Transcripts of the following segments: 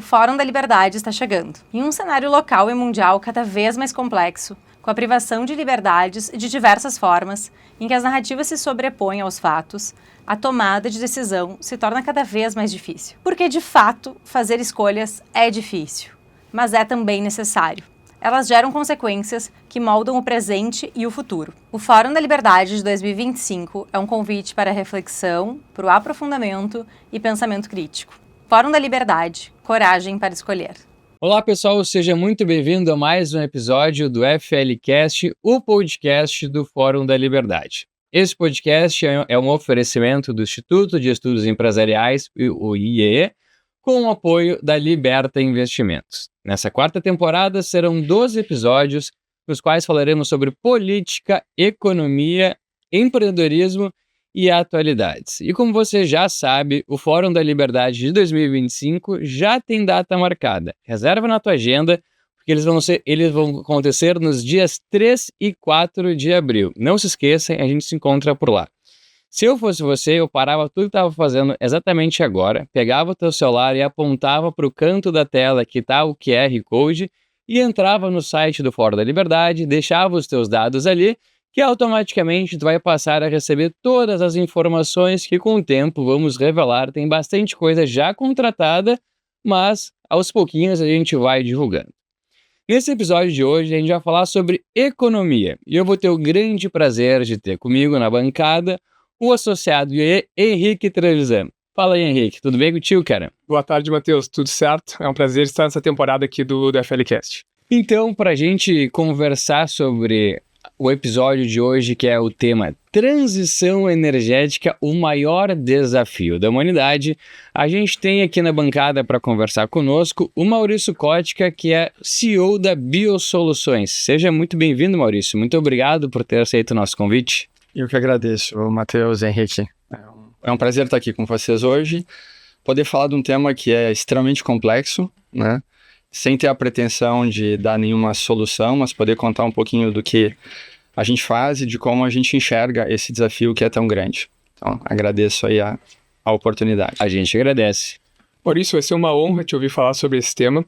Fórum da Liberdade está chegando. Em um cenário local e mundial cada vez mais complexo, com a privação de liberdades de diversas formas, em que as narrativas se sobrepõem aos fatos, a tomada de decisão se torna cada vez mais difícil. Porque, de fato, fazer escolhas é difícil, mas é também necessário. Elas geram consequências que moldam o presente e o futuro. O Fórum da Liberdade de 2025 é um convite para a reflexão, para o aprofundamento e pensamento crítico. Fórum da Liberdade, coragem para escolher. Olá pessoal, seja muito bem-vindo a mais um episódio do FLcast, o podcast do Fórum da Liberdade. Esse podcast é um oferecimento do Instituto de Estudos Empresariais, o IEE, com o apoio da Liberta Investimentos. Nessa quarta temporada serão 12 episódios, nos quais falaremos sobre política, economia, empreendedorismo e atualidades. E como você já sabe, o Fórum da Liberdade de 2025 já tem data marcada. Reserva na tua agenda, porque eles vão acontecer nos dias 3 e 4 de abril. Não se esqueçam, a gente se encontra por lá. Se eu fosse você, eu parava tudo que estava fazendo exatamente agora, pegava o teu celular e apontava para o canto da tela que está o QR Code e entrava no site do Fórum da Liberdade, deixava os teus dados ali, que automaticamente tu vai passar a receber todas as informações que com o tempo vamos revelar. Tem bastante coisa já contratada, mas aos pouquinhos a gente vai divulgando. Nesse episódio de hoje a gente vai falar sobre economia e eu vou ter o grande prazer de ter comigo na bancada o associado Henrique Trevisan. Fala aí, Henrique, tudo bem contigo, cara? Boa tarde, Matheus, tudo certo? É um prazer estar nessa temporada aqui do FLcast. Então, para a gente conversar sobre o episódio de hoje, que é o tema Transição Energética, o maior desafio da humanidade, a gente tem aqui na bancada para conversar conosco o Maurício Kotka, que é CEO da Biosoluções. Seja muito bem-vindo, Maurício. Muito obrigado por ter aceito o nosso convite. Eu que agradeço, Matheus, Henrique. É um prazer estar aqui com vocês hoje, poder falar de um tema que é extremamente complexo, né? Sem ter a pretensão de dar nenhuma solução, mas poder contar um pouquinho do que a gente faz e de como a gente enxerga esse desafio que é tão grande. Então, agradeço aí a oportunidade. A gente agradece. Maurício, vai ser uma honra te ouvir falar sobre esse tema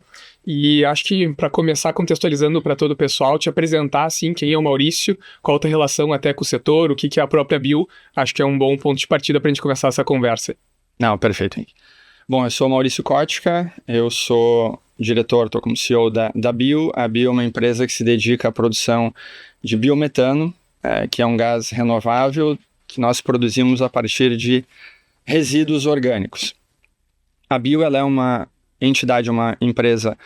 e acho que para começar contextualizando para todo o pessoal, te apresentar assim quem é o Maurício, qual a tua relação até com o setor, o que é a própria Bio, acho que é um bom ponto de partida para a gente começar essa conversa. Não, perfeito, Henrique. Bom, eu sou Maurício Kotka, eu sou diretor, estou como CEO da Bio. A Bio é uma empresa que se dedica à produção de biometano, que é um gás renovável que nós produzimos a partir de resíduos orgânicos. A Bio ela é uma entidade, uma empresa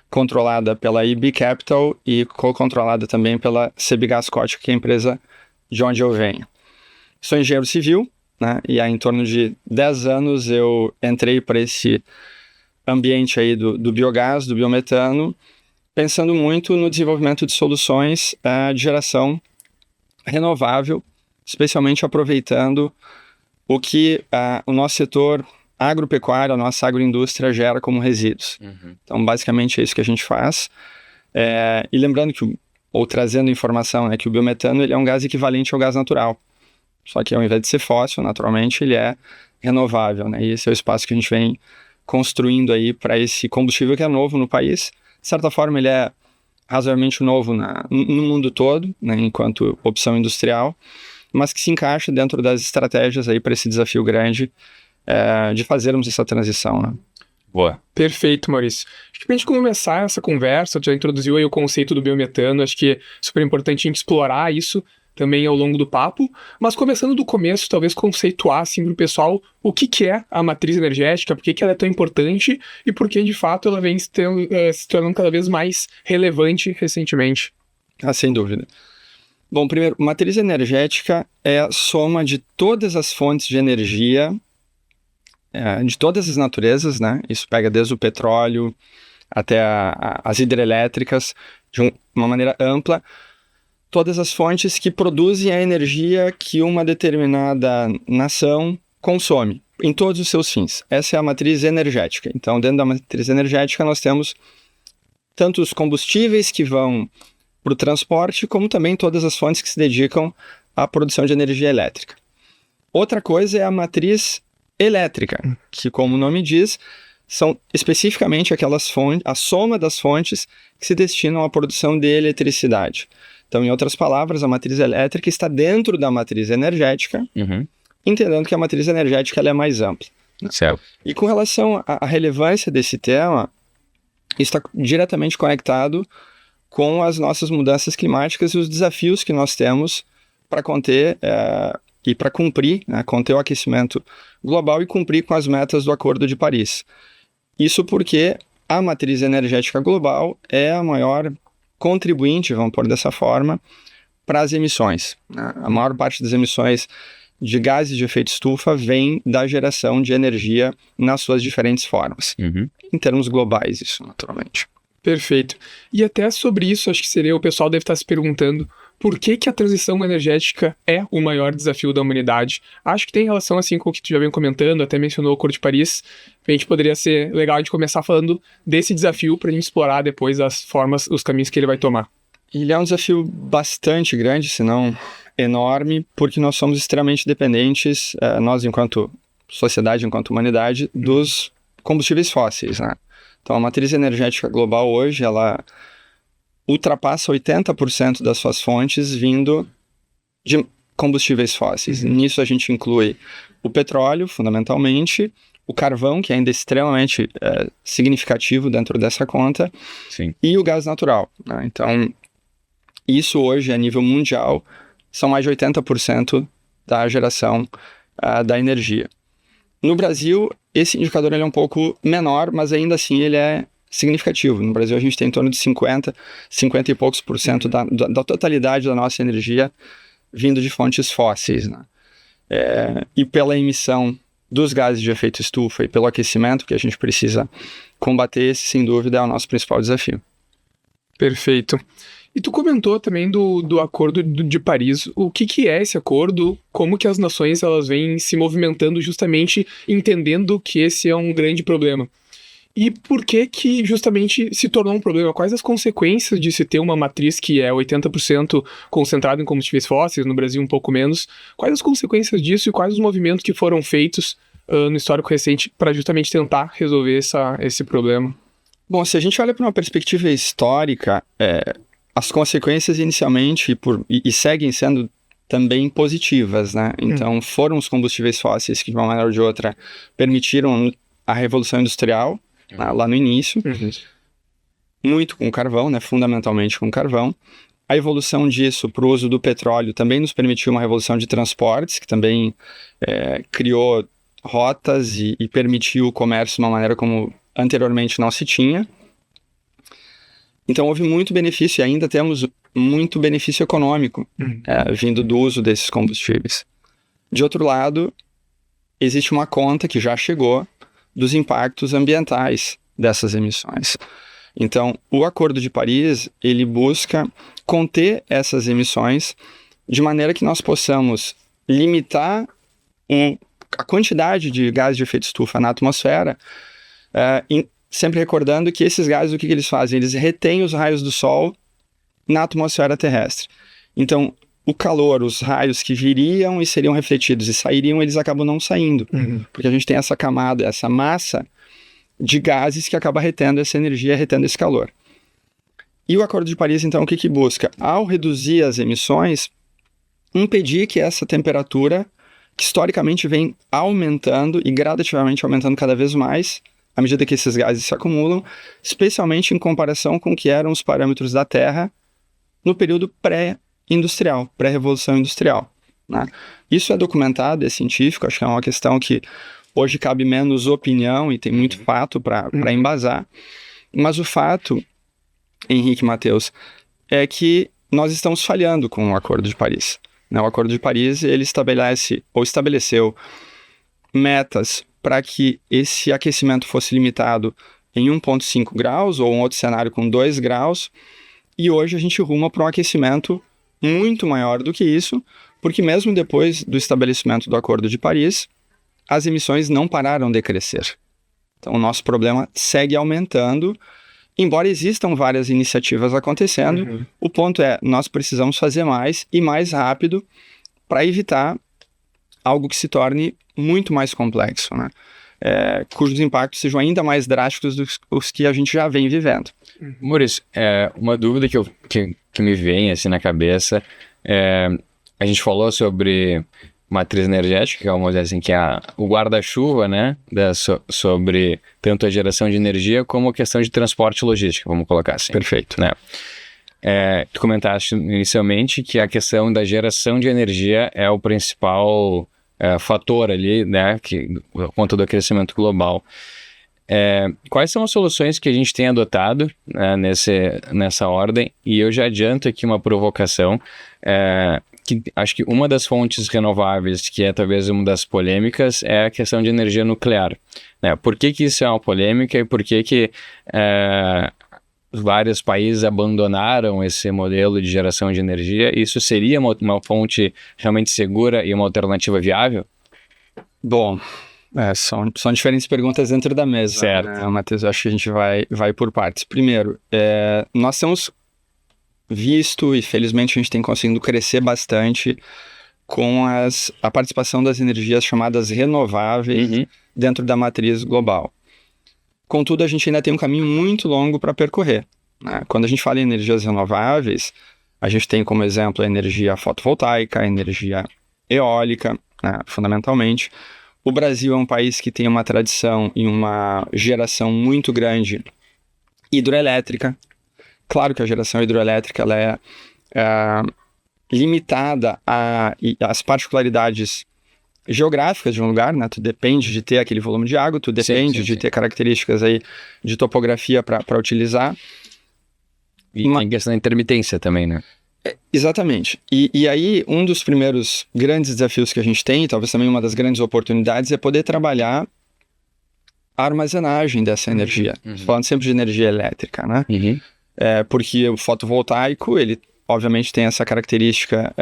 controlada pela IB Capital e co-controlada também pela Sebgas Kotka, que é a empresa de onde eu venho. Sou engenheiro civil, né, e há em torno de 10 anos eu entrei para esse ambiente aí do biogás, do biometano, pensando muito no desenvolvimento de soluções de geração renovável, especialmente aproveitando o que o nosso setor agropecuária, a nossa agroindústria gera como resíduos. Uhum. Então, basicamente é isso que a gente faz. E lembrando ou trazendo informação, né, que o biometano ele é um gás equivalente ao gás natural. Só que ao invés de ser fóssil, naturalmente, ele é renovável, né? E esse é o espaço que a gente vem construindo aí para esse combustível que é novo no país. De certa forma, ele é razoavelmente novo no mundo todo, né, enquanto opção industrial, mas que se encaixa dentro das estratégias aí para esse desafio grande de fazermos essa transição, né? Boa. Perfeito, Maurício. Acho que pra gente começar essa conversa, tu já introduziu aí o conceito do biometano, acho que é super importante a gente explorar isso também ao longo do papo, mas começando do começo, talvez conceituar assim pro pessoal o que é a matriz energética, por que ela é tão importante e por que de fato ela vem se tornando cada vez mais relevante recentemente. Sem dúvida. Bom, primeiro, matriz energética é a soma de todas as fontes de energia de todas as naturezas, né? Isso pega desde o petróleo até as hidrelétricas, de uma maneira ampla, todas as fontes que produzem a energia que uma determinada nação consome, em todos os seus fins. Essa é a matriz energética. Então, dentro da matriz energética, nós temos tanto os combustíveis que vão para o transporte, como também todas as fontes que se dedicam à produção de energia elétrica. Outra coisa é a matriz elétrica, que, como o nome diz, são especificamente aquelas fontes, a soma das fontes que se destinam à produção de eletricidade. Então, em outras palavras, a matriz elétrica está dentro da matriz energética, entendendo que a matriz energética ela é mais ampla. Certo. E com relação à relevância desse tema, isso está diretamente conectado com as nossas mudanças climáticas e os desafios que nós temos para conter e para cumprir, né, conter o aquecimento global e cumprir com as metas do Acordo de Paris. Isso porque a matriz energética global é a maior contribuinte, vamos pôr dessa forma, para as emissões. A maior parte das emissões de gases de efeito estufa vem da geração de energia nas suas diferentes formas. Em termos globais, isso, naturalmente. Perfeito. E até sobre isso, acho que o pessoal deve estar se perguntando por que a transição energética é o maior desafio da humanidade. Acho que tem relação assim com o que tu já vem comentando, até mencionou o Acordo de Paris. A gente poderia ser legal a gente começar falando desse desafio para a gente explorar depois as formas, os caminhos que ele vai tomar. Ele é um desafio bastante grande, se não enorme, porque nós somos extremamente dependentes, nós enquanto sociedade, enquanto humanidade, dos combustíveis fósseis, né? Então, a matriz energética global hoje, ela ultrapassa 80% das suas fontes vindo de combustíveis fósseis. Nisso a gente inclui o petróleo, fundamentalmente, o carvão, que ainda é extremamente significativo dentro dessa conta, Sim. E o gás natural, né? Então, isso hoje, a nível mundial, são mais de 80% da geração da energia. No Brasil, esse indicador ele é um pouco menor, mas ainda assim ele é significativo. No Brasil, a gente tem em torno de 50 e poucos por cento da totalidade da nossa energia vindo de fontes fósseis, né? E pela emissão dos gases de efeito estufa e pelo aquecimento que a gente precisa combater, esse, sem dúvida, é o nosso principal desafio. Perfeito. E tu comentou também do Acordo de Paris. O que é esse acordo? Como que as nações elas vêm se movimentando justamente entendendo que esse é um grande problema? E por que justamente se tornou um problema? Quais as consequências de se ter uma matriz que é 80% concentrada em combustíveis fósseis, no Brasil um pouco menos? Quais as consequências disso e quais os movimentos que foram feitos no histórico recente para justamente tentar resolver esse problema? Bom, se a gente olha para uma perspectiva histórica, as consequências inicialmente e seguem sendo também positivas, né? Então, foram os combustíveis fósseis que, de uma maneira ou de outra, permitiram a Revolução Industrial, lá no início, muito com carvão, né? Fundamentalmente com carvão. A evolução disso para o uso do petróleo também nos permitiu uma revolução de transportes, que também criou rotas e permitiu o comércio de uma maneira como anteriormente não se tinha. Então houve muito benefício e ainda temos muito benefício econômico vindo do uso desses combustíveis. De outro lado, existe uma conta que já chegou dos impactos ambientais dessas emissões. Então, o Acordo de Paris, ele busca conter essas emissões de maneira que nós possamos limitar a quantidade de gases de efeito estufa na atmosfera, sempre recordando que esses gases, o que eles fazem? Eles retêm os raios do Sol na atmosfera terrestre. Então, o calor, os raios que viriam e seriam refletidos e sairiam, eles acabam não saindo. Porque a gente tem essa camada, essa massa de gases que acaba retendo essa energia, retendo esse calor. E o Acordo de Paris, então, o que busca? Ao reduzir as emissões, impedir que essa temperatura, que historicamente vem aumentando e gradativamente aumentando cada vez mais, à medida que esses gases se acumulam, especialmente em comparação com o que eram os parâmetros da Terra no período pré-industrial, pré-revolução industrial, né? Isso é documentado, é científico, acho que é uma questão que hoje cabe menos opinião e tem muito fato para embasar, mas o fato, Henrique e Matheus, é que nós estamos falhando com o Acordo de Paris, né? O Acordo de Paris, ele estabeleceu metas para que esse aquecimento fosse limitado em 1,5 graus ou um outro cenário com 2 graus, e hoje a gente ruma para um aquecimento muito maior do que isso, porque mesmo depois do estabelecimento do Acordo de Paris, as emissões não pararam de crescer. Então o nosso problema segue aumentando, embora existam várias iniciativas acontecendo, o ponto é, nós precisamos fazer mais e mais rápido para evitar algo que se torne muito mais complexo, né? cujos impactos sejam ainda mais drásticos do que os que a gente já vem vivendo. Maurício, uma dúvida que me vem assim na cabeça, a gente falou sobre matriz energética, que é, vamos dizer assim, que é o guarda-chuva, né, sobre tanto a geração de energia como a questão de transporte e logística, vamos colocar assim. Perfeito. Né? Tu comentaste inicialmente que a questão da geração de energia é o principal fator ali, né, por conta do aquecimento global. Quais são as soluções que a gente tem adotado, né, nessa ordem? E eu já adianto aqui uma provocação, que acho que uma das fontes renováveis, que é talvez uma das polêmicas, é a questão de energia nuclear. Né? Por que isso é uma polêmica e por que vários países abandonaram esse modelo de geração de energia? Isso seria uma fonte realmente segura e uma alternativa viável? Bom, são diferentes perguntas dentro da mesa. Certo. Né, Matheus? Eu acho que a gente vai por partes. Primeiro, nós temos visto e felizmente a gente tem conseguido crescer bastante com a participação das energias chamadas renováveis dentro da matriz global. Contudo, a gente ainda tem um caminho muito longo para percorrer. Né? Quando a gente fala em energias renováveis, a gente tem como exemplo a energia fotovoltaica, a energia eólica, né, fundamentalmente. O Brasil é um país que tem uma tradição e uma geração muito grande hidroelétrica. Claro que a geração hidroelétrica ela é limitada às particularidades geográficas de um lugar, né? Tu depende de ter aquele volume de água, tu depende de ter características aí de topografia para utilizar. E tem questão da intermitência também, né? Exatamente. E aí, um dos primeiros grandes desafios que a gente tem, talvez também uma das grandes oportunidades, é poder trabalhar a armazenagem dessa energia. Falando sempre de energia elétrica, né? Porque o fotovoltaico, ele obviamente tem essa característica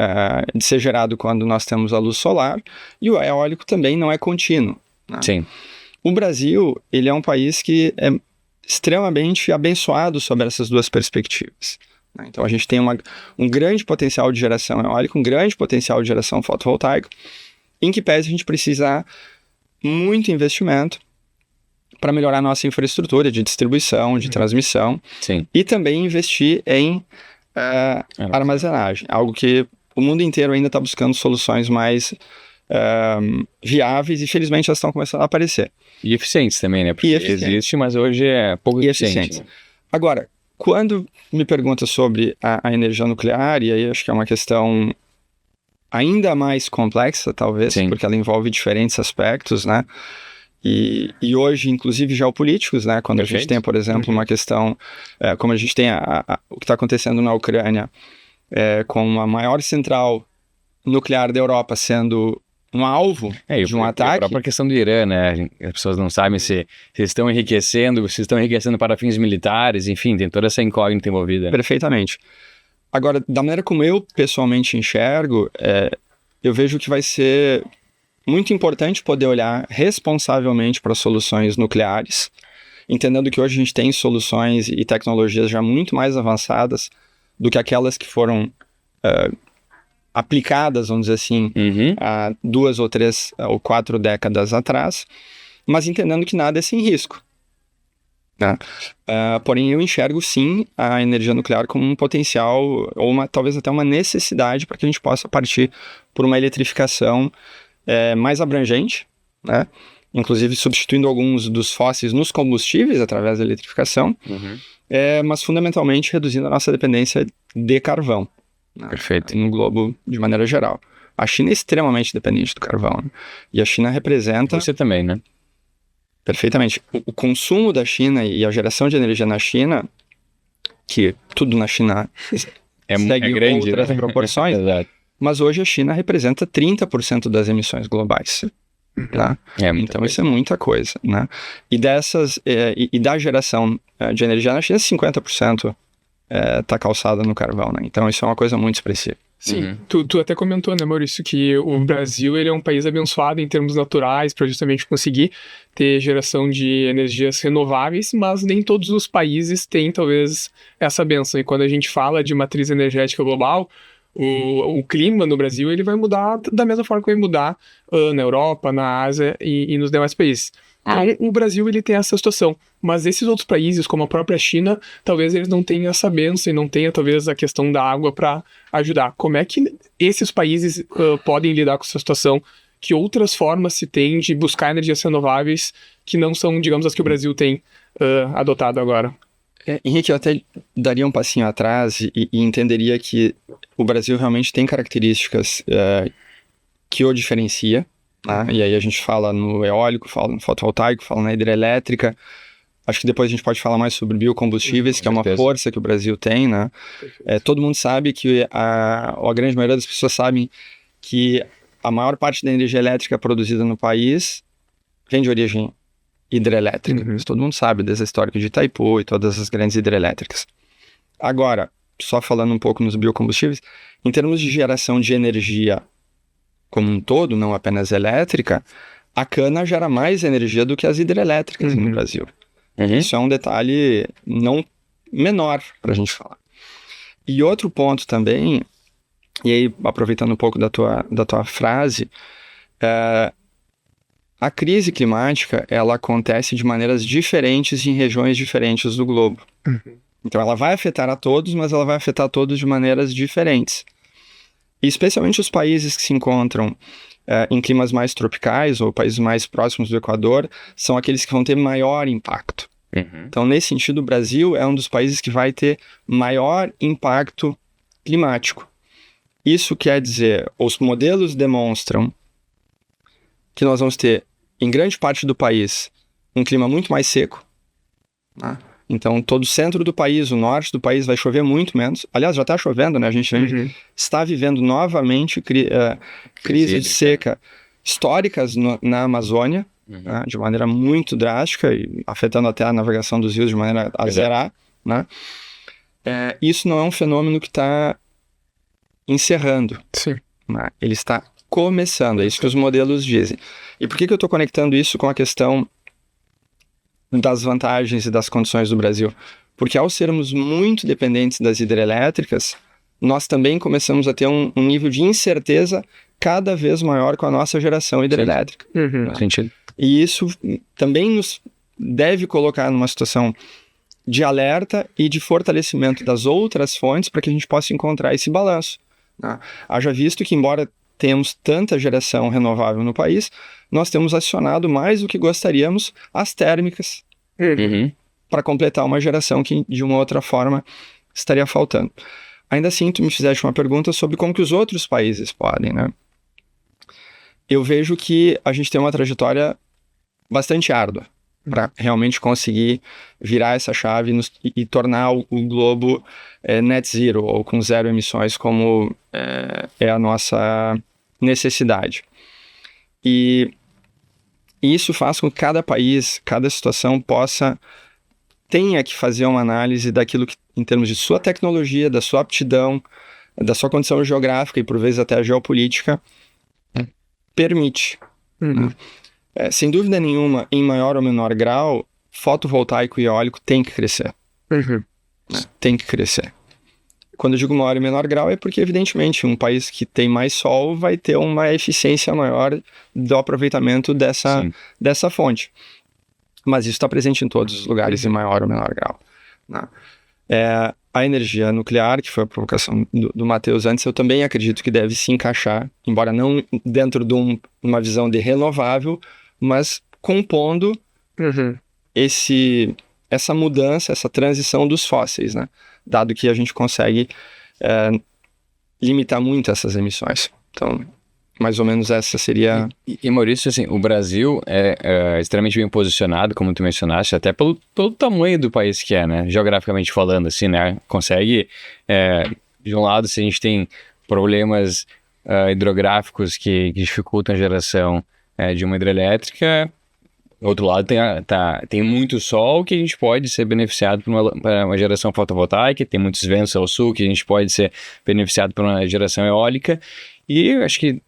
de ser gerado quando nós temos a luz solar, e o eólico também não é contínuo. Né? Sim. O Brasil, ele é um país que é extremamente abençoado sobre essas duas perspectivas. Né? Então a gente tem um grande potencial de geração eólica, um grande potencial de geração fotovoltaica, em que pese a gente precisar muito investimento para melhorar a nossa infraestrutura de distribuição, de transmissão, Sim. e também investir em armazenagem, algo que o mundo inteiro ainda está buscando soluções mais viáveis e felizmente elas estão começando a aparecer. E eficientes também, né? Porque existe, mas hoje é pouco eficiente. Agora, quando me pergunta sobre a energia nuclear, e aí acho que é uma questão ainda mais complexa, talvez, porque ela envolve diferentes aspectos, né? E hoje, inclusive, geopolíticos, né? Quando a gente tem, por exemplo, uma questão, como a gente tem o que está acontecendo na Ucrânia, com a maior central nuclear da Europa sendo um alvo de um ataque. A própria questão do Irã, né? As pessoas não sabem se estão enriquecendo, para fins militares, enfim, tem toda essa incógnita envolvida. Né? Perfeitamente. Agora, da maneira como eu pessoalmente enxergo, eu vejo que vai ser muito importante poder olhar responsavelmente para soluções nucleares, entendendo que hoje a gente tem soluções e tecnologias já muito mais avançadas do que aquelas que foram aplicadas, vamos dizer assim, há 2 ou 3 ou 4 décadas atrás, mas entendendo que nada é sem risco. Né? Porém, eu enxergo sim a energia nuclear como um potencial, ou talvez até uma necessidade para que a gente possa partir por uma eletrificação mais abrangente, né? Inclusive substituindo alguns dos fósseis nos combustíveis através da eletrificação, mas fundamentalmente reduzindo a nossa dependência de carvão. Né? Perfeito. No globo de maneira geral. A China é extremamente dependente do carvão, né? E a China representa... Você também, né? Perfeitamente. O consumo da China e a geração de energia na China, que tudo na China segue grande, outras né? proporções, Exato. Mas hoje a China representa 30% das emissões globais. Tá? Então isso é muita coisa. Né? E da geração de energia na China, 50% está calçada no carvão. Né? Então isso é uma coisa muito expressiva. Sim, tu até comentou, né, Maurício, que o Brasil ele é um país abençoado em termos naturais para justamente conseguir ter geração de energias renováveis, mas nem todos os países têm, talvez, essa bênção. E quando a gente fala de matriz energética global, o clima no Brasil ele vai mudar da mesma forma que vai mudar na Europa, na Ásia e nos demais países. Então, o Brasil, ele tem essa situação. Mas esses outros países, como a própria China, talvez eles não tenham essa bênção e não tenham, talvez, a questão da água para ajudar. Como é que esses países podem lidar com essa situação? Que outras formas se tem de buscar energias renováveis que não são, digamos, as que o Brasil tem adotado agora? Henrique, eu até daria um passinho atrás e entenderia que o Brasil realmente tem características que o diferencia, né? E aí a gente fala no eólico, fala no fotovoltaico, fala na hidrelétrica. Acho que depois a gente pode falar mais sobre biocombustíveis, que é uma força que o Brasil tem, né? Todo mundo sabe que a grande maioria das pessoas sabem que a maior parte da energia elétrica produzida no país vem de origem hidrelétrica. Isso todo mundo sabe, desde a história de Itaipu e todas as grandes hidrelétricas. Agora, só falando um pouco nos biocombustíveis, em termos de geração de energia como um todo, não apenas elétrica, a cana gera mais energia do que as hidrelétricas no Brasil. Isso é um detalhe não menor para a gente falar. E outro ponto também, e aí aproveitando um pouco da tua frase, a crise climática, ela acontece de maneiras diferentes em regiões diferentes do globo. Então ela vai afetar a todos, mas ela vai afetar todos de maneiras diferentes. E especialmente os países que se encontram em climas mais tropicais ou países mais próximos do Equador são aqueles que vão ter maior impacto. Então, nesse sentido, o Brasil é um dos países que vai ter maior impacto climático. Isso quer dizer, os modelos demonstram que nós vamos ter, em grande parte do país, um clima muito mais seco, né? Então, todo o centro do país, o norte do país, vai chover muito menos. Aliás, já está chovendo, né? A gente está vivendo novamente crises de seca históricas na Amazônia, né? De maneira muito drástica, e afetando até a navegação dos rios de maneira a zerar, né? Isso não é um fenômeno que está encerrando. Sim. Né? Ele está começando, é isso que os modelos dizem. E por que eu estou conectando isso com a questão das vantagens e das condições do Brasil? Porque ao sermos muito dependentes das hidrelétricas, nós também começamos a ter um nível de incerteza cada vez maior com a nossa geração hidrelétrica. Sentido. E isso também nos deve colocar numa situação de alerta e de fortalecimento das outras fontes para que a gente possa encontrar esse balanço, né? Haja visto que, embora temos tanta geração renovável no país, nós temos acionado mais do que gostaríamos as térmicas para completar uma geração que de uma outra forma estaria faltando. Ainda assim, tu me fizeste uma pergunta sobre como que os outros países podem, né? Eu vejo que a gente tem uma trajetória bastante árdua para realmente conseguir virar essa chave e tornar o globo net zero, ou com zero emissões, como é a nossa necessidade. E isso faz com que cada país, cada situação tenha que fazer uma análise daquilo que, em termos de sua tecnologia, da sua aptidão, da sua condição geográfica e por vezes até a geopolítica, permite. Né? Sem dúvida nenhuma, em maior ou menor grau, fotovoltaico e eólico tem que crescer. Né? Tem que crescer. Quando eu digo maior e menor grau, é porque, evidentemente, um país que tem mais sol vai ter uma eficiência maior do aproveitamento dessa fonte. Mas isso está presente em todos os lugares em maior ou menor grau. Né? A energia nuclear, que foi a provocação do Matheus antes, eu também acredito que deve se encaixar, embora não dentro de uma visão de renovável, mas compondo essa mudança, essa transição dos fósseis, né? Dado que a gente consegue limitar muito essas emissões. Então, mais ou menos essa seria... E Maurício, assim, o Brasil é extremamente bem posicionado, como tu mencionaste, até pelo tamanho do país que é, né? Geograficamente falando, assim, né? Consegue, de um lado, se a gente tem problemas hidrográficos que dificultam a geração de uma hidrelétrica, do outro lado tem muito sol que a gente pode ser beneficiado por uma geração fotovoltaica, tem muitos ventos ao sul que a gente pode ser beneficiado por uma geração eólica, e eu acho que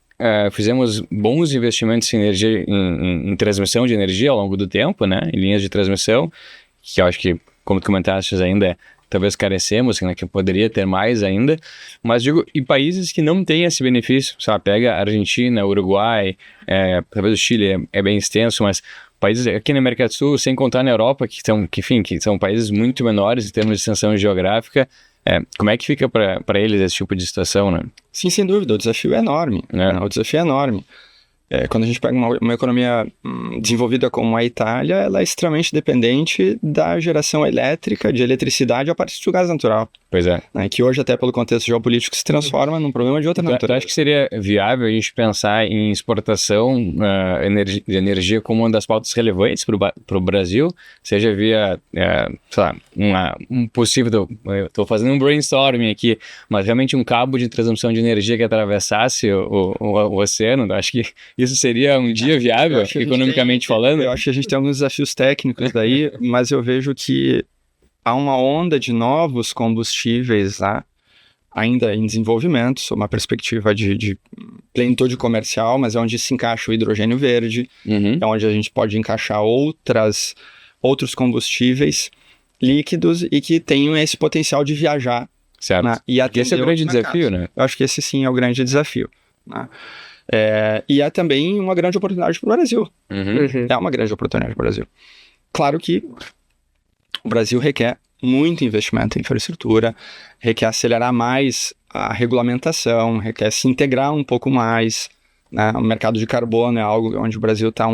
fizemos bons investimentos em energia, em transmissão de energia ao longo do tempo, né? Em linhas de transmissão, que eu acho que como tu comentaste ainda, talvez carecemos, né, que poderia ter mais ainda, mas digo, e países que não têm esse benefício, sabe, pega a Argentina, Uruguai, talvez o Chile é bem extenso, mas países aqui na América do Sul, sem contar na Europa, que são países muito menores em termos de extensão geográfica, como é que fica para eles esse tipo de situação, né? Sim, sem dúvida, o desafio é enorme, né? O desafio é enorme. Quando a gente pega uma economia desenvolvida como a Itália, ela é extremamente dependente da geração elétrica, de eletricidade a partir do gás natural. Pois é. Né? Que hoje, até pelo contexto geopolítico, se transforma num problema de outra Então, natureza. acho que seria viável a gente pensar em exportação de energia como uma das pautas relevantes para o Brasil, seja via, sei lá, um possível, estou fazendo um brainstorming aqui, mas realmente um cabo de transmissão de energia que atravessasse o oceano. Acho que isso seria um dia viável, economicamente falando? Eu acho que a gente tem alguns desafios técnicos daí, mas eu vejo que há uma onda de novos combustíveis lá, ainda em desenvolvimento, sob uma perspectiva de plenitude comercial, mas é onde se encaixa o hidrogênio verde, é onde a gente pode encaixar outros combustíveis líquidos e que tenham esse potencial de viajar. Certo. Né? E esse é o grande desafio, né? Eu acho que esse sim é o grande desafio. Né? E é também uma grande oportunidade para o Brasil. É uma grande oportunidade para o Brasil. Claro que o Brasil requer muito investimento em infraestrutura, requer acelerar mais a regulamentação, requer se integrar um pouco mais. Né? O mercado de carbono é algo onde o Brasil está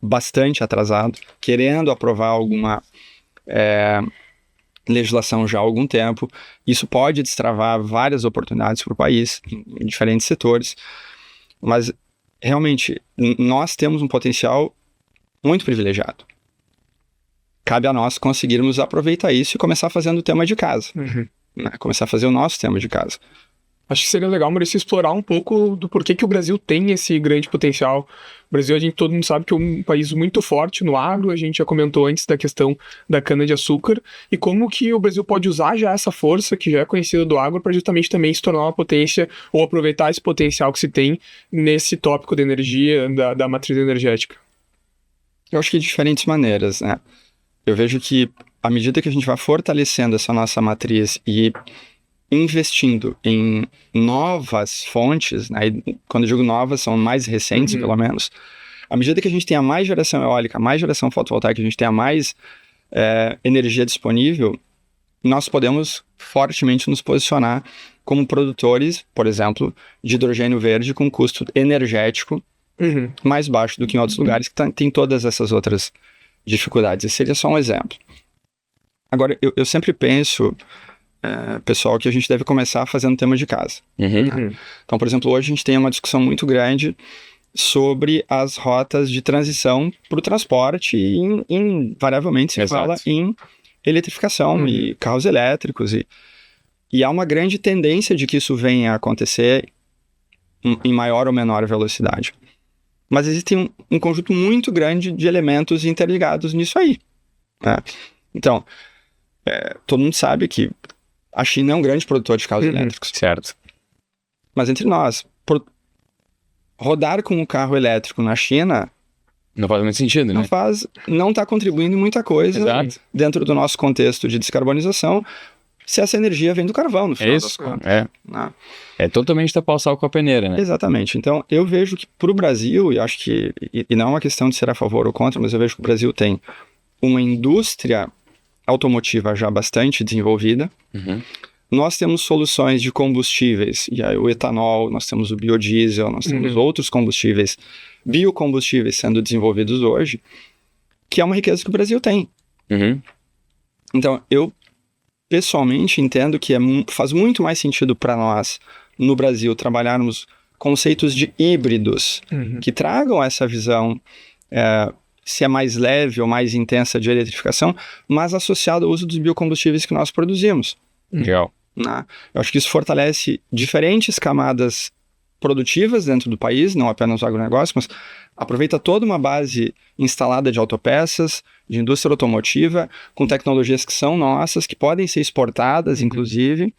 bastante atrasado, querendo aprovar alguma legislação já há algum tempo. Isso pode destravar várias oportunidades para o país, em diferentes setores. Mas, realmente, nós temos um potencial muito privilegiado. Cabe a nós conseguirmos aproveitar isso e começar fazendo o tema de casa. Né? Começar a fazer o nosso tema de casa. Acho que seria legal, Maurício, explorar um pouco do porquê que o Brasil tem esse grande potencial. O Brasil, todo mundo sabe que é um país muito forte no agro, a gente já comentou antes da questão da cana-de-açúcar, e como que o Brasil pode usar já essa força, que já é conhecida do agro, para justamente também se tornar uma potência, ou aproveitar esse potencial que se tem nesse tópico da energia, da matriz energética. Eu acho que de diferentes maneiras, né? Eu vejo que, à medida que a gente vai fortalecendo essa nossa matriz e investindo em novas fontes, né? E quando eu digo novas, são mais recentes, pelo menos. À medida que a gente tenha mais geração eólica, mais geração fotovoltaica, a gente tenha mais energia disponível, nós podemos fortemente nos posicionar como produtores, por exemplo, de hidrogênio verde com custo energético mais baixo do que em outros lugares que tem todas essas outras dificuldades. Esse seria só um exemplo. Agora, eu sempre penso, pessoal, que a gente deve começar fazendo tema de casa. Então, por exemplo, hoje a gente tem uma discussão muito grande sobre as rotas de transição para o transporte e, invariavelmente, se fala em eletrificação e carros elétricos. E há uma grande tendência de que isso venha a acontecer em maior ou menor velocidade. Mas existe um conjunto muito grande de elementos interligados nisso aí. Né? Então, todo mundo sabe que a China é um grande produtor de carros elétricos. Certo. Mas entre nós, rodar com um carro elétrico na China não faz muito sentido, né? Não está contribuindo em muita coisa dentro do nosso contexto de descarbonização, se essa energia vem do carvão, no final das contas. É totalmente tapar o sal com a peneira, né? Exatamente. Então, eu vejo que para o Brasil, e acho que, e não é uma questão de ser a favor ou contra, mas eu vejo que o Brasil tem uma indústria automotiva já bastante desenvolvida. Nós temos soluções de combustíveis, e aí o etanol, nós temos o biodiesel, nós temos outros combustíveis, biocombustíveis sendo desenvolvidos hoje, que é uma riqueza que o Brasil tem. Então, eu pessoalmente entendo que faz muito mais sentido para nós, no Brasil, trabalharmos conceitos de híbridos, que tragam essa visão, se é mais leve ou mais intensa de eletrificação, mas associado ao uso dos biocombustíveis que nós produzimos. Legal. Né? Eu acho que isso fortalece diferentes camadas produtivas dentro do país, não apenas o agronegócio, mas aproveita toda uma base instalada de autopeças, de indústria automotiva, com tecnologias que são nossas, que podem ser exportadas, inclusive,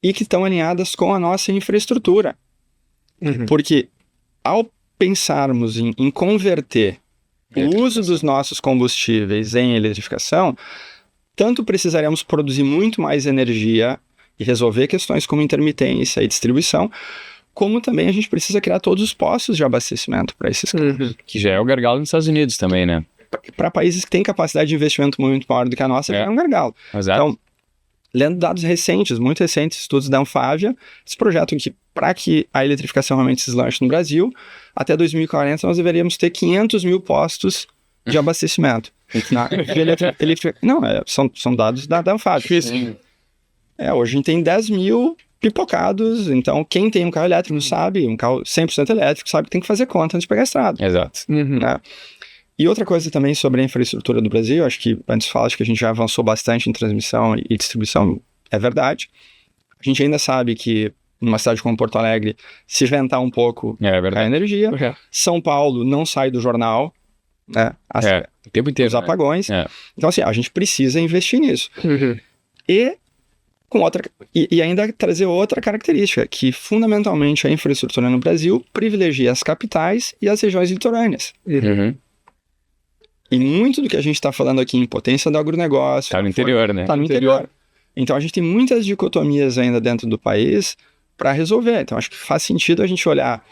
e que estão alinhadas com a nossa infraestrutura. Porque ao pensarmos em converter o uso dos nossos combustíveis em eletrificação, tanto precisaremos produzir muito mais energia e resolver questões como intermitência e distribuição, como também a gente precisa criar todos os postos de abastecimento para esses caras. Que já é o gargalo nos Estados Unidos também, né? Para países que têm capacidade de investimento muito maior do que a nossa, já é um gargalo. Exato. Então, lendo dados recentes, muito recentes, estudos da Anfávia, esse projeto que, para que a eletrificação realmente se deslanche no Brasil, até 2040 nós deveríamos ter 500 mil postos de abastecimento. Não, são dados da Anfávia. Hoje a gente tem 10 mil pipocados, então quem tem um carro elétrico sabe, um carro 100% elétrico, sabe que tem que fazer conta antes de pegar a estrada. Exato. Né? E outra coisa também sobre a infraestrutura do Brasil, acho que antes fala que a gente já avançou bastante em transmissão e distribuição, é verdade. A gente ainda sabe que numa cidade como Porto Alegre, se ventar um pouco, a energia. São Paulo não sai do jornal, né? O tempo inteiro. Os apagões. Então, assim, a gente precisa investir nisso. E ainda trazer outra característica, que fundamentalmente a infraestrutura no Brasil privilegia as capitais e as regiões litorâneas. E muito do que a gente está falando aqui em potência do agronegócio... Está no interior, né? Está no interior. Então, a gente tem muitas dicotomias ainda dentro do país para resolver. Então, acho que faz sentido a gente olhar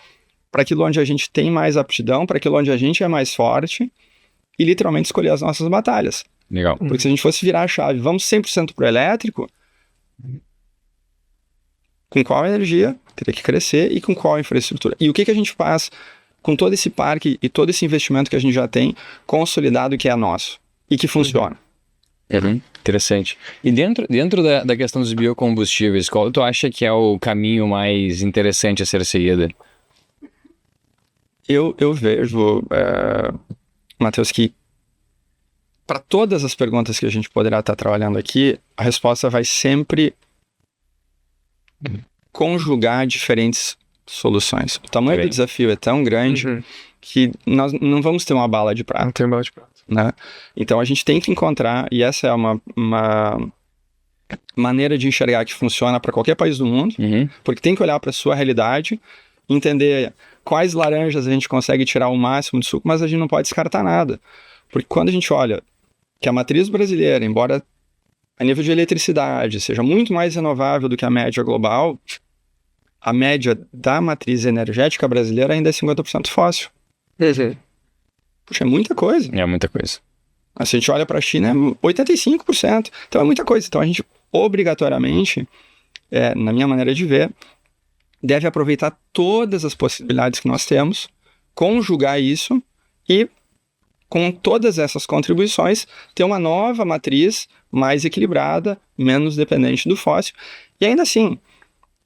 para aquilo onde a gente tem mais aptidão, para aquilo onde a gente é mais forte e literalmente escolher as nossas batalhas. Legal. Porque se a gente fosse virar a chave, vamos 100% para o elétrico, com qual energia teria que crescer e com qual infraestrutura? E o que a gente faz com todo esse parque e todo esse investimento que a gente já tem consolidado que é nosso e que funciona? Interessante. E dentro da questão dos biocombustíveis, qual tu acha que é o caminho mais interessante a ser seguido? Eu vejo, Matheus, que para todas as perguntas que a gente poderá estar trabalhando aqui, a resposta vai sempre conjugar diferentes soluções. O tamanho do desafio é tão grande que nós não vamos ter uma bala de prata. Não tem bala de prata. Né? Então a gente tem que encontrar, e essa é uma maneira de enxergar que funciona para qualquer país do mundo, porque tem que olhar para a sua realidade, entender quais laranjas a gente consegue tirar o máximo de suco, mas a gente não pode descartar nada. Porque quando a gente olha que a matriz brasileira, embora a nível de eletricidade seja muito mais renovável do que a média global, a média da matriz energética brasileira ainda é 50% fóssil. Puxa, é muita coisa. É muita coisa. Se a gente olha para a China, é 85%. Então é muita coisa. Então a gente, obrigatoriamente, na minha maneira de ver, deve aproveitar todas as possibilidades que nós temos, conjugar isso e, com todas essas contribuições, ter uma nova matriz mais equilibrada, menos dependente do fóssil. E ainda assim,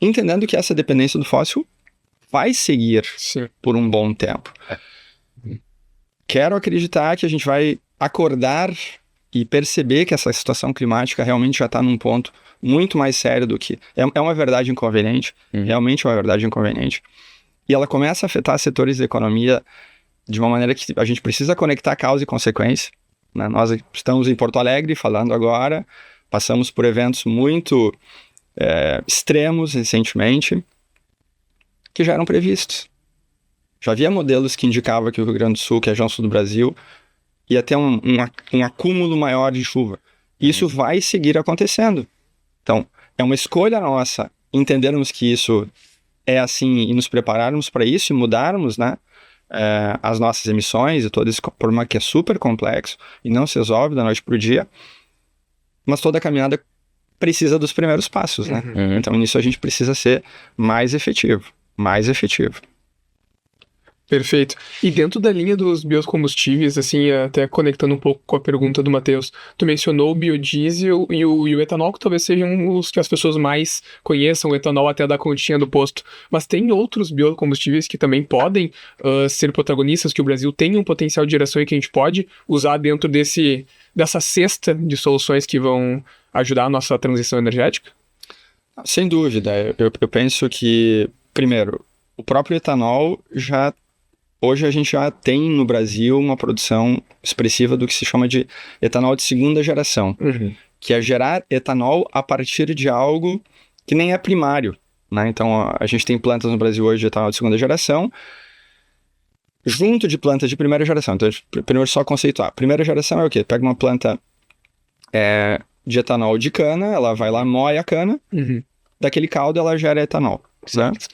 entendendo que essa dependência do fóssil vai seguir por um bom tempo. Quero acreditar que a gente vai acordar e perceber que essa situação climática realmente já está num ponto muito mais sério do que... É uma verdade inconveniente, realmente é uma verdade inconveniente. E ela começa a afetar setores da economia de uma maneira que a gente precisa conectar causa e consequência. Né? Nós estamos em Porto Alegre falando agora, passamos por eventos muito extremos recentemente, que já eram previstos. Já havia modelos que indicavam que o Rio Grande do Sul, que é a região sul do Brasil, ia ter um acúmulo maior de chuva. Isso vai seguir acontecendo. Então, é uma escolha nossa entendermos que isso é assim e nos prepararmos para isso e mudarmos, né, as nossas emissões e todo esse problema que é super complexo e não se resolve da noite para o dia. Mas toda a caminhada precisa dos primeiros passos, né? Então, nisso a gente precisa ser mais efetivo. Perfeito. E dentro da linha dos biocombustíveis, assim, até conectando um pouco com a pergunta do Matheus, tu mencionou o biodiesel e o etanol, que talvez sejam os que as pessoas mais conheçam, o etanol até da continha do posto. Mas tem outros biocombustíveis que também podem ser protagonistas, que o Brasil tem um potencial de geração e que a gente pode usar dentro dessa cesta de soluções que vão ajudar a nossa transição energética? Sem dúvida. Eu penso que, primeiro, o próprio etanol hoje a gente já tem no Brasil uma produção expressiva do que se chama de etanol de segunda geração, que é gerar etanol a partir de algo que nem é primário, né? Então a gente tem plantas no Brasil hoje de etanol de segunda geração, junto de plantas de primeira geração. Então, primeiro só conceituar. Primeira geração é o quê? Pega uma planta de etanol de cana, ela vai lá, moe a cana, Uhum. daquele caldo ela gera etanol, certo?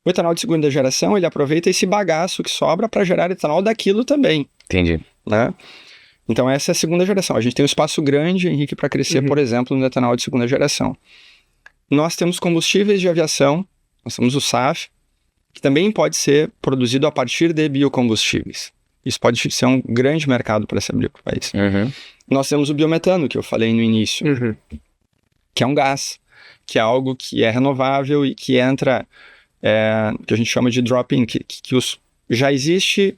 O etanol de segunda geração, ele aproveita esse bagaço que sobra para gerar etanol daquilo também, Entendi. né? Então essa é a segunda geração. A gente tem um espaço grande, Henrique, para crescer, por exemplo, no etanol de segunda geração. Nós temos combustíveis de aviação, nós temos o SAF, que também pode ser produzido a partir de biocombustíveis. Isso pode ser um grande mercado para se abrir para o país. Uhum. Nós temos o biometano, que eu falei no início, Uhum. que é um gás, que é algo que é renovável e que entra, que a gente chama de drop-in, já existe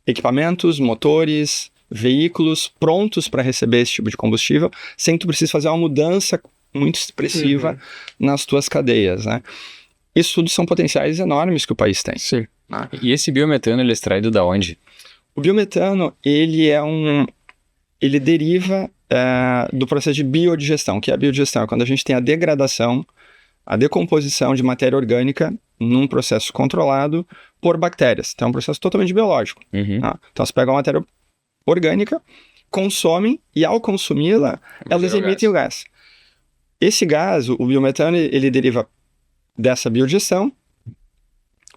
equipamentos, motores, veículos prontos para receber esse tipo de combustível, sem que tu precise fazer uma mudança muito expressiva nas tuas cadeias, né? Isso tudo são potenciais enormes que o país tem. Sim. E esse biometano, ele é extraído da onde? O biometano, ele deriva do processo de biodigestão. O que é a biodigestão? É quando a gente tem a degradação, a decomposição de matéria orgânica num processo controlado por bactérias. Então é um processo totalmente biológico. Uhum. Tá? Então elas pegam a matéria orgânica, consomem e ao consumi-la, elas Gera o emitem o gás. Esse gás, o biometano, ele deriva dessa biodigestão,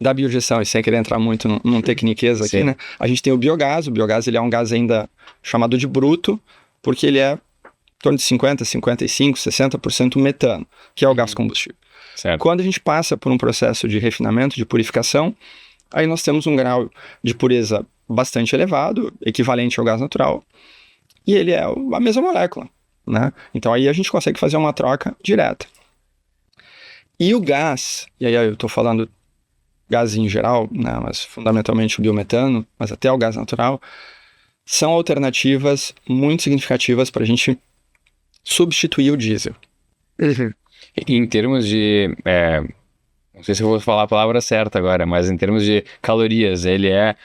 da biodigestão, e sem querer entrar muito num tecniquez aqui, Sim. né? A gente tem o biogás ele é um gás ainda chamado de bruto, porque ele é em torno de 50, 55, 60% metano, que é o gás combustível. Certo. Quando a gente passa por um processo de refinamento, de purificação, aí nós temos um grau de pureza bastante elevado, equivalente ao gás natural, e ele é a mesma molécula, né? Então aí a gente consegue fazer uma troca direta. E o gás, e aí eu estou falando gás em geral, né, mas fundamentalmente o biometano, mas até o gás natural, são alternativas muito significativas para a gente substituir o diesel. Uhum. Em termos de... não sei se eu vou falar a palavra certa agora, mas em termos de calorias, ele é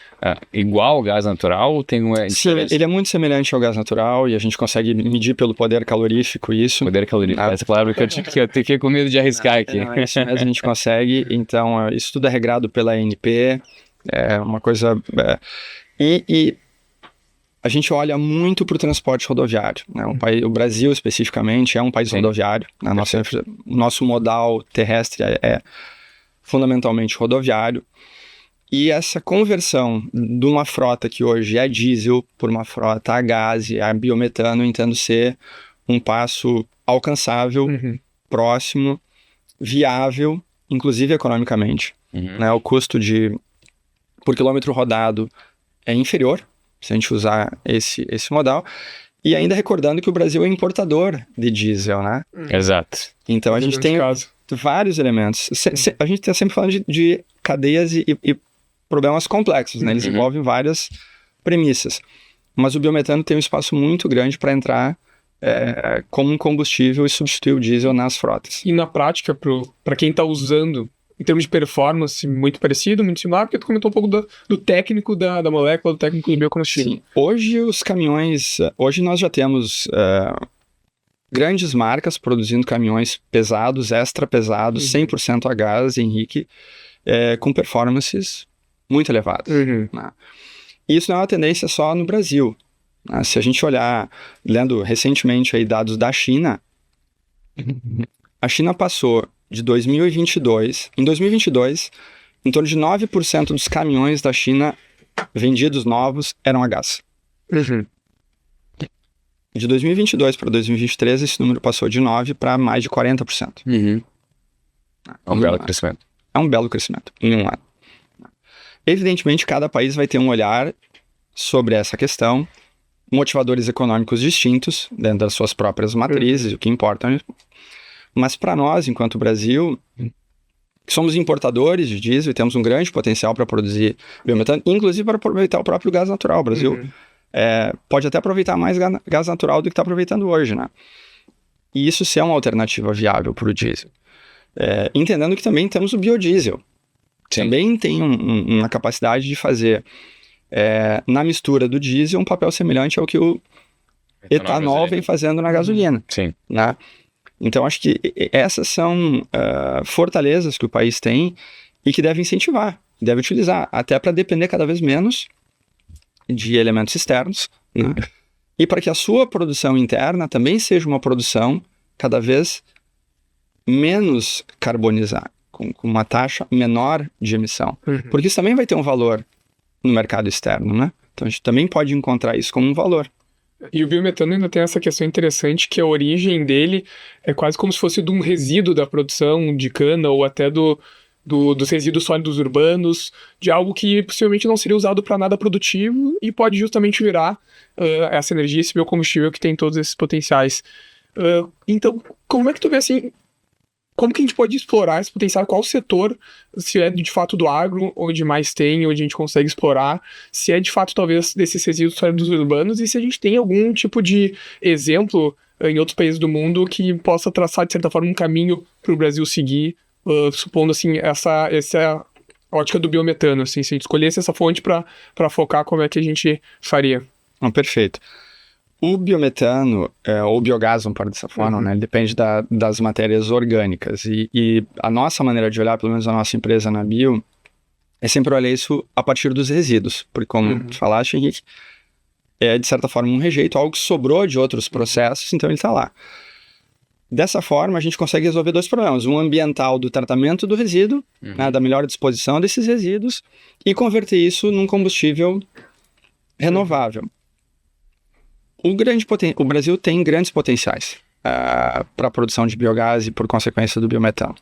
igual ao gás natural ou tem uma Sim, diferença? ele é muito semelhante ao gás natural e a gente consegue medir pelo poder calorífico isso. Poder calórico. Essa palavra que eu fiquei com medo de arriscar aqui. Não, isso mesmo a gente consegue. Então, isso tudo é regrado pela ANP. É uma coisa... E a gente olha muito para o transporte rodoviário, né? O Brasil, especificamente, é um país rodoviário. O nosso modal terrestre é fundamentalmente rodoviário. E essa conversão de uma frota que hoje é diesel por uma frota a gás e a biometano, entendo ser um passo alcançável, próximo, viável, inclusive economicamente. Né? O custo por quilômetro rodado é inferior, se a gente usar esse modal. E ainda recordando que o Brasil é importador de diesel, né? Exato. Então a gente tem vários elementos. A gente está sempre falando de cadeias e problemas complexos, né? Eles envolvem várias premissas. Mas o biometano tem um espaço muito grande para entrar como um combustível e substituir o diesel nas frotas. E na prática, para quem está usando, em termos de performance, muito parecido, muito similar, porque tu comentou um pouco do técnico da molécula, do técnico do biocombustível. Sim. Hoje nós já temos grandes marcas produzindo caminhões pesados, extra pesados, 100% a gás, Henrique, com performances muito elevadas. Né? E isso não é uma tendência só no Brasil. Né? Se a gente olhar, lendo recentemente aí dados da China, a China passou de 2022, em 2022, em torno de 9% dos caminhões da China vendidos novos eram a gás. De 2022 para 2023, esse número passou de 9% para mais de 40%. É um belo crescimento. É um belo crescimento em um ano. Evidentemente, cada país vai ter um olhar sobre essa questão, motivadores econômicos distintos dentro das suas próprias matrizes, o que importa. Mas para nós, enquanto Brasil, que somos importadores de diesel e temos um grande potencial para produzir biometano, inclusive para aproveitar o próprio gás natural. O Brasil pode até aproveitar mais gás natural do que está aproveitando hoje, né? E isso é uma alternativa viável para o diesel. Entendendo que também temos o biodiesel. Sim. Também tem uma capacidade de fazer na mistura do diesel um papel semelhante ao que o etanol vem fazendo na gasolina. Sim. Né? Então, acho que essas são fortalezas que o país tem e que deve incentivar, deve utilizar, até para depender cada vez menos de elementos externos, né? e para que a sua produção interna também seja uma produção cada vez menos carbonizada, com uma taxa menor de emissão. Porque isso também vai ter um valor no mercado externo, né? Então a gente também pode encontrar isso como um valor. E o biometano ainda tem essa questão interessante, que a origem dele é quase como se fosse de um resíduo da produção de cana ou até dos resíduos sólidos urbanos, de algo que possivelmente não seria usado para nada produtivo e pode justamente virar essa energia, esse biocombustível que tem todos esses potenciais. Então, como é que tu vê assim, como que a gente pode explorar esse potencial? Qual setor, se é de fato do agro, onde mais tem, onde a gente consegue explorar, se é de fato talvez desses resíduos sólidos urbanos, e se a gente tem algum tipo de exemplo em outros países do mundo que possa traçar, de certa forma, um caminho para o Brasil seguir, supondo assim, essa ótica do biometano, assim, se a gente escolhesse essa fonte para focar, como é que a gente faria? Perfeito. O biometano, ou biogás, vamos falar dessa forma, né? Ele depende das matérias orgânicas. E a nossa maneira de olhar, pelo menos a nossa empresa na Bio, é sempre olhar isso a partir dos resíduos. Porque, como tu falaste, Henrique, é de certa forma um rejeito, algo que sobrou de outros processos, então ele está lá. Dessa forma, a gente consegue resolver dois problemas. Um ambiental do tratamento do resíduo, né, da melhor disposição desses resíduos, e converter isso num combustível renovável. O Brasil tem grandes potenciais para a produção de biogás e, por consequência, do biometano.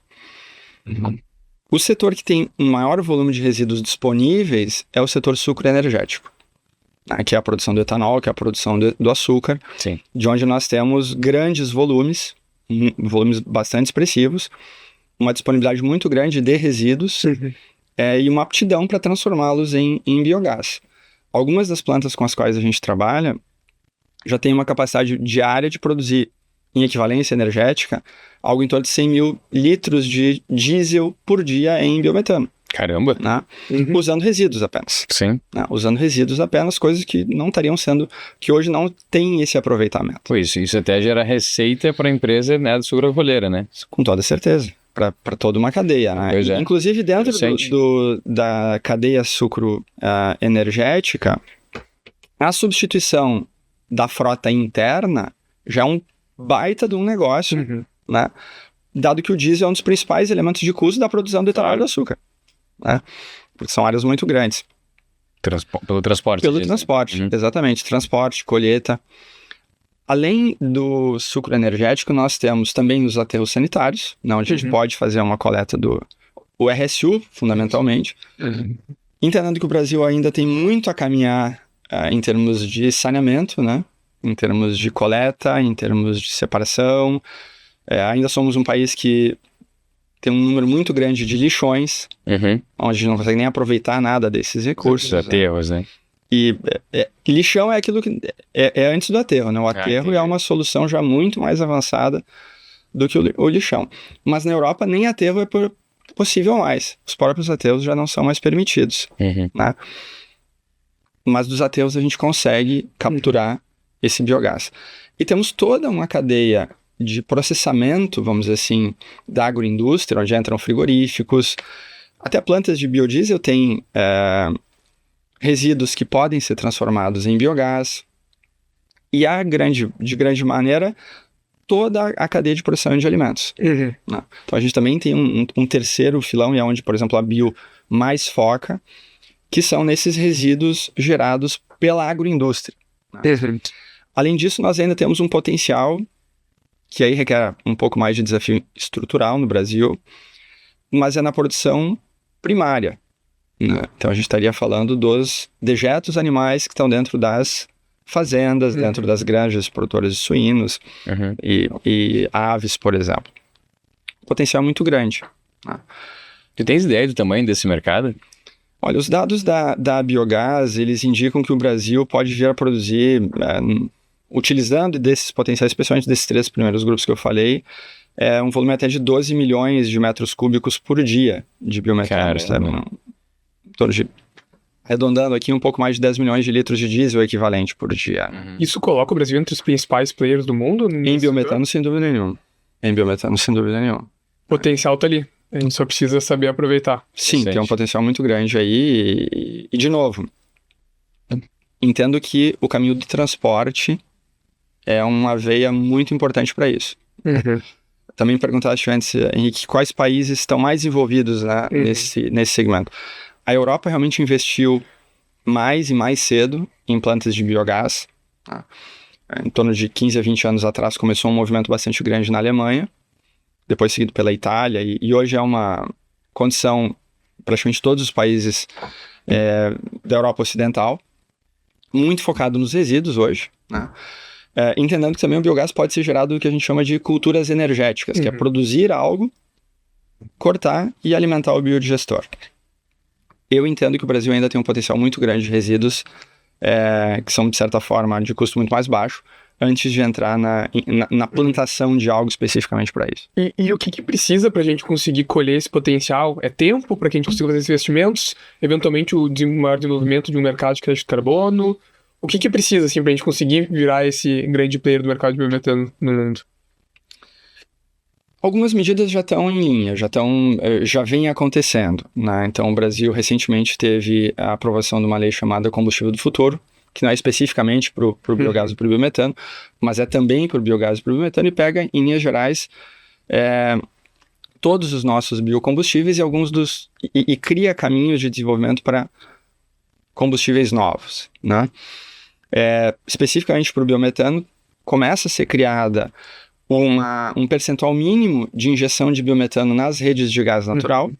O setor que tem um maior volume de resíduos disponíveis é o setor sucroenergético, que é a produção do etanol, que é a produção do açúcar, Sim. de onde nós temos grandes volumes bastante expressivos, uma disponibilidade muito grande de resíduos e uma aptidão para transformá-los em biogás. Algumas das plantas com as quais a gente trabalha já tem uma capacidade diária de produzir, em equivalência energética, algo em torno de 100 mil litros de diesel por dia em biometano. Caramba! Né? Usando resíduos apenas. Sim. Né? Usando resíduos apenas, coisas que não estariam sendo, que hoje não tem esse aproveitamento. Pois, isso até gera receita para a empresa, né, do sucroalcooleira, né? Com toda certeza. Para toda uma cadeia, né? Pois é. Inclusive dentro da cadeia sucro energética, a substituição da frota interna já é um baita de um negócio, né? Dado que o diesel é um dos principais elementos de custo da produção do etanol e do açúcar, né? Porque são áreas muito grandes. Pelo transporte. Pelo transporte, exatamente. Transporte, colheita. Além do sucro energético, nós temos também os aterros sanitários, onde a gente pode fazer uma coleta o RSU, fundamentalmente. Entendendo que o Brasil ainda tem muito a caminhar em termos de saneamento, né? Em termos de coleta, em termos de separação. Ainda somos um país que tem um número muito grande de lixões, onde a gente não consegue nem aproveitar nada desses recursos. Os aterros, né? E lixão é aquilo que é antes do aterro, né? O aterro é uma solução já muito mais avançada do que o lixão. Mas na Europa nem aterro é possível mais. Os próprios aterros já não são mais permitidos, né? Mas dos aterros a gente consegue capturar esse biogás. E temos toda uma cadeia de processamento, vamos dizer assim, da agroindústria, onde entram frigoríficos, até plantas de biodiesel têm resíduos que podem ser transformados em biogás, e de grande maneira, toda a cadeia de produção de alimentos. Né? Então a gente também tem um terceiro filão, e é onde, por exemplo, a Bio mais foca, que são nesses resíduos gerados pela agroindústria. Né? Além disso, nós ainda temos um potencial que aí requer um pouco mais de desafio estrutural no Brasil, mas é na produção primária. Né? Então a gente estaria falando dos dejetos animais que estão dentro das fazendas, dentro das granjas produtoras de suínos e aves, por exemplo. O potencial é muito grande. Né? Tu tens ideia do tamanho desse mercado? Olha, os dados da Biogás, eles indicam que o Brasil pode vir a produzir, utilizando desses potenciais, especialmente desses 3 primeiros grupos que eu falei, um volume até de 12 milhões de metros cúbicos por dia de biometano. Em torno de, arredondando aqui, um pouco mais de 10 milhões de litros de diesel equivalente por dia. Isso coloca o Brasil entre os principais players do mundo? Em biometano, sem dúvida nenhuma. O potencial tá ali. A gente só precisa saber aproveitar. Sim, tem um potencial muito grande aí. E de novo, entendo que o caminho do transporte é uma veia muito importante para isso. Também perguntaste antes, Henrique, quais países estão mais envolvidos, né, nesse segmento. A Europa realmente investiu mais e mais cedo em plantas de biogás. Tá? Em torno de 15 a 20 anos atrás começou um movimento bastante grande na Alemanha, depois seguido pela Itália, e hoje é uma condição praticamente todos os países da Europa Ocidental, muito focado nos resíduos hoje, né? Entendendo que também o biogás pode ser gerado do que a gente chama de culturas energéticas, que é produzir algo, cortar e alimentar o biodigestor. Eu entendo que o Brasil ainda tem um potencial muito grande de resíduos, que são, de certa forma, de custo muito mais baixo, antes de entrar na plantação de algo especificamente para isso. E o que precisa para a gente conseguir colher esse potencial? É tempo para que a gente consiga fazer esses investimentos? Eventualmente, o maior desenvolvimento de um mercado de crédito de carbono? O que precisa, assim, para a gente conseguir virar esse grande player do mercado de biometano no mundo? Algumas medidas já estão em linha, já vem acontecendo, né? Então, o Brasil recentemente teve a aprovação de uma lei chamada Combustível do Futuro, que não é especificamente para o biogás e para o biometano, mas é também para o biogás e para o biometano, e pega, em linhas gerais, todos os nossos biocombustíveis e cria caminhos de desenvolvimento para combustíveis novos, né? Especificamente para o biometano, começa a ser criada um percentual mínimo de injeção de biometano nas redes de gás natural.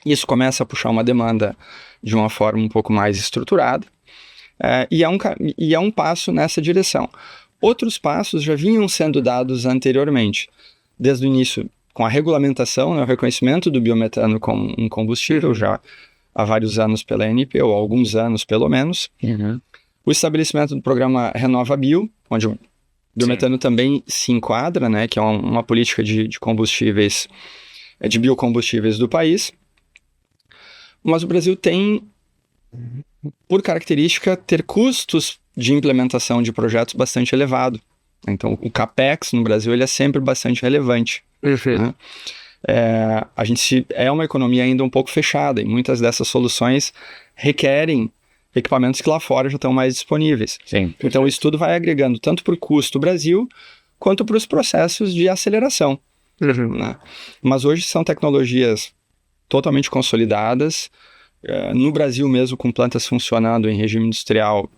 Isso começa a puxar uma demanda de uma forma um pouco mais estruturada, e é um passo nessa direção. Outros passos já vinham sendo dados anteriormente, desde o início com a regulamentação, né, o reconhecimento do biometano como um combustível, já há vários anos pela ANP, ou alguns anos pelo menos. O estabelecimento do programa RenovaBio, onde o biometano também se enquadra, né, que é uma política de combustíveis, de biocombustíveis do país. Mas o Brasil tem, por característica, ter custos de implementação de projetos bastante elevado. Então, o CAPEX no Brasil ele é sempre bastante relevante. Né? A gente é uma economia ainda um pouco fechada, e muitas dessas soluções requerem equipamentos que lá fora já estão mais disponíveis. Sim. Então, isso tudo vai agregando tanto para o custo Brasil, quanto para os processos de aceleração. Né? Mas hoje são tecnologias totalmente consolidadas, no Brasil mesmo com plantas funcionando em regime industrial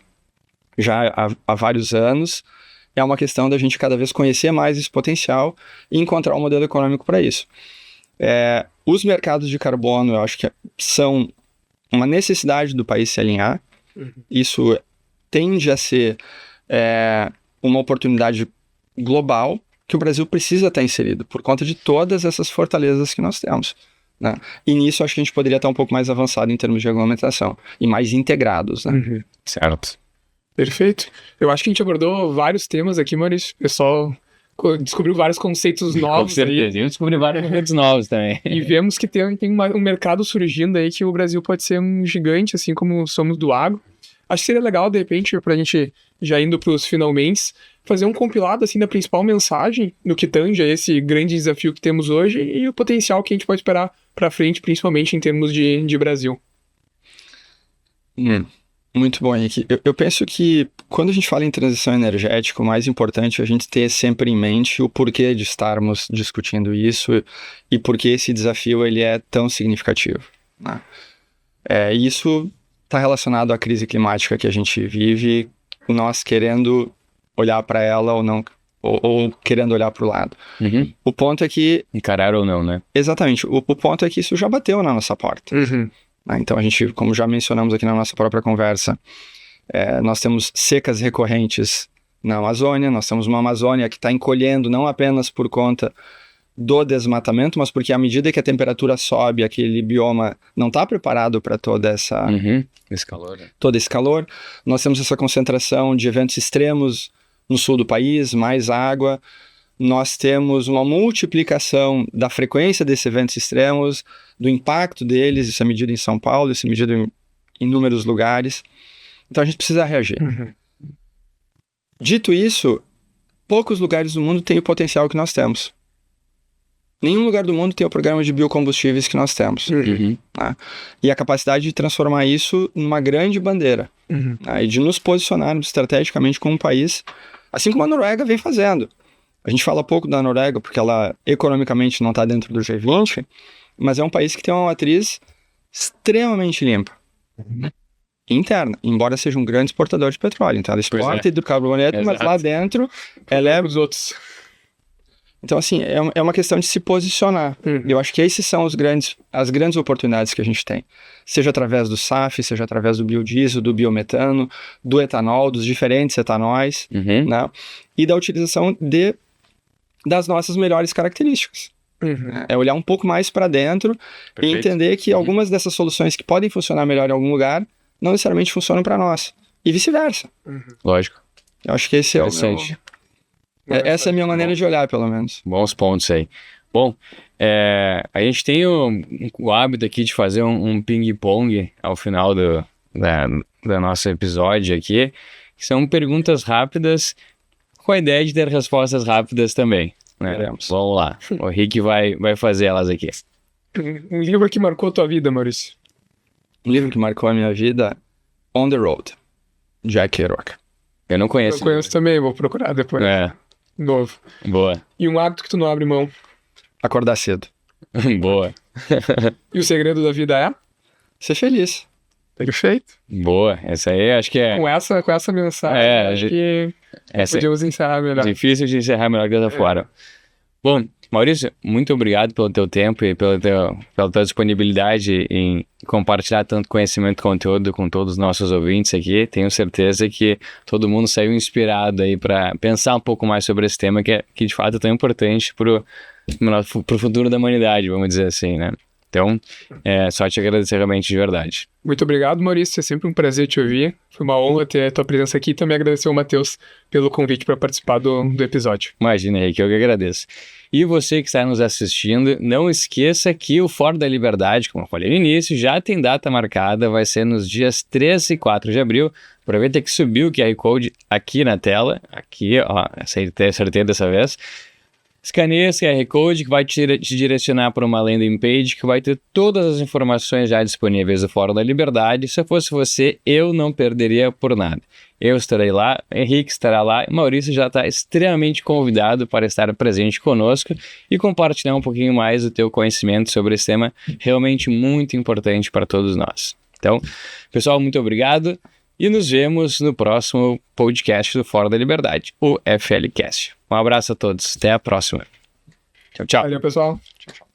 já há vários anos. É uma questão da gente cada vez conhecer mais esse potencial e encontrar um modelo econômico para isso. Os mercados de carbono, eu acho que são uma necessidade do país se alinhar. Isso tende a ser uma oportunidade global que o Brasil precisa estar inserido, por conta de todas essas fortalezas que nós temos. Né? E nisso acho que a gente poderia estar um pouco mais avançado em termos de regulamentação e mais integrados. Né? Certo. Perfeito. Eu acho que a gente abordou vários temas aqui, Maurício. O pessoal descobriu vários conceitos novos. Com certeza. Eu descobri vários conceitos novos também. E vemos que tem um mercado surgindo aí que o Brasil pode ser um gigante, assim como somos do agro. Acho que seria legal, de repente, pra gente, já indo pros finalmente, fazer um compilado, assim, da principal mensagem no que tange a esse grande desafio que temos hoje e o potencial que a gente pode esperar pra frente, principalmente em termos de Brasil. Muito bom, Henrique. Eu penso que quando a gente fala em transição energética, o mais importante é a gente ter sempre em mente o porquê de estarmos discutindo isso e por que esse desafio ele é tão significativo. Né? Isso está relacionado à crise climática que a gente vive, nós querendo olhar para ela ou não, ou querendo olhar para o lado. O ponto é que... Encarar ou não, né? Exatamente. O ponto é que isso já bateu na nossa porta. Então, a gente, como já mencionamos aqui na nossa própria conversa, nós temos secas recorrentes na Amazônia, nós temos uma Amazônia que está encolhendo não apenas por conta do desmatamento, mas porque à medida que a temperatura sobe, aquele bioma não está preparado para toda essa... Esse calor, né? Todo esse calor. Nós temos essa concentração de eventos extremos no sul do país, mais água. Nós temos uma multiplicação da frequência desses eventos extremos, do impacto deles, isso é medido em São Paulo, isso é medido em inúmeros lugares. Então a gente precisa reagir. Dito isso, poucos lugares do mundo têm o potencial que nós temos. Nenhum lugar do mundo tem o programa de biocombustíveis que nós temos. Tá? E a capacidade de transformar isso numa grande bandeira. Tá? E de nos posicionarmos estrategicamente como um país Assim como a Noruega vem fazendo. A gente fala pouco da Noruega porque ela economicamente não está dentro do G20, mas é um país que tem uma matriz extremamente limpa. Interna, embora seja um grande exportador de petróleo. Então ela exporta hidrocarboneto, mas lá dentro ela é Os outros. Então, assim, é uma questão de se posicionar. Eu acho que esses são as grandes oportunidades que a gente tem. Seja através do SAF, seja através do biodiesel, do biometano, do etanol, dos diferentes etanóis, né? E da utilização das nossas melhores características. É olhar um pouco mais para dentro e entender que algumas dessas soluções que podem funcionar melhor em algum lugar, não necessariamente funcionam para nós. E vice-versa. Lógico. Eu acho que esse é o meu... Interessante. Essa é a minha maneira de olhar, pelo menos. Bons pontos aí. Bom, a gente tem o hábito aqui de fazer um ping-pong ao final do nosso episódio aqui, que são perguntas rápidas com a ideia de ter respostas rápidas também. Né? Vamos lá. O Rick vai fazer elas aqui. Um livro que marcou a tua vida, Maurício. Um livro que marcou a minha vida, On the Road, Jack Kerouac. Eu não conheço. Eu conheço também, vou procurar depois. Novo. Boa. E um hábito que tu não abre mão. Acordar cedo. Boa. E o segredo da vida é? Ser feliz. Perfeito. Boa. Essa aí acho que é... Com essa mensagem, acho que podíamos encerrar melhor. Difícil de encerrar melhor que dessa forma. Bom, Maurício, muito obrigado pelo teu tempo e pela tua disponibilidade em compartilhar tanto conhecimento e conteúdo com todos os nossos ouvintes aqui. Tenho certeza que todo mundo saiu inspirado aí para pensar um pouco mais sobre esse tema que de fato é tão importante pro futuro da humanidade, vamos dizer assim, né? Então, só te agradecer realmente de verdade. Muito obrigado, Maurício. É sempre um prazer te ouvir. Foi uma honra ter a tua presença aqui e também agradecer ao Matheus pelo convite para participar do episódio. Imagina, Henrique, eu que agradeço. E você que está nos assistindo, não esqueça que o Fórum da Liberdade, como eu falei no início, já tem data marcada, vai ser nos dias 3 e 4 de abril. Aproveita que subiu o QR Code aqui na tela, aqui, ó, acertei dessa vez. Escaneia esse QR Code que vai te direcionar para uma landing page que vai ter todas as informações já disponíveis do Fórum da Liberdade. Se eu fosse você, eu não perderia por nada. Eu estarei lá, Henrique estará lá e Maurício já está extremamente convidado para estar presente conosco e compartilhar um pouquinho mais do teu conhecimento sobre esse tema realmente muito importante para todos nós. Então, pessoal, muito obrigado e nos vemos no próximo podcast do Fórum da Liberdade, o FLCast. Um abraço a todos, até a próxima. Tchau, tchau. Valeu, pessoal. Tchau, tchau.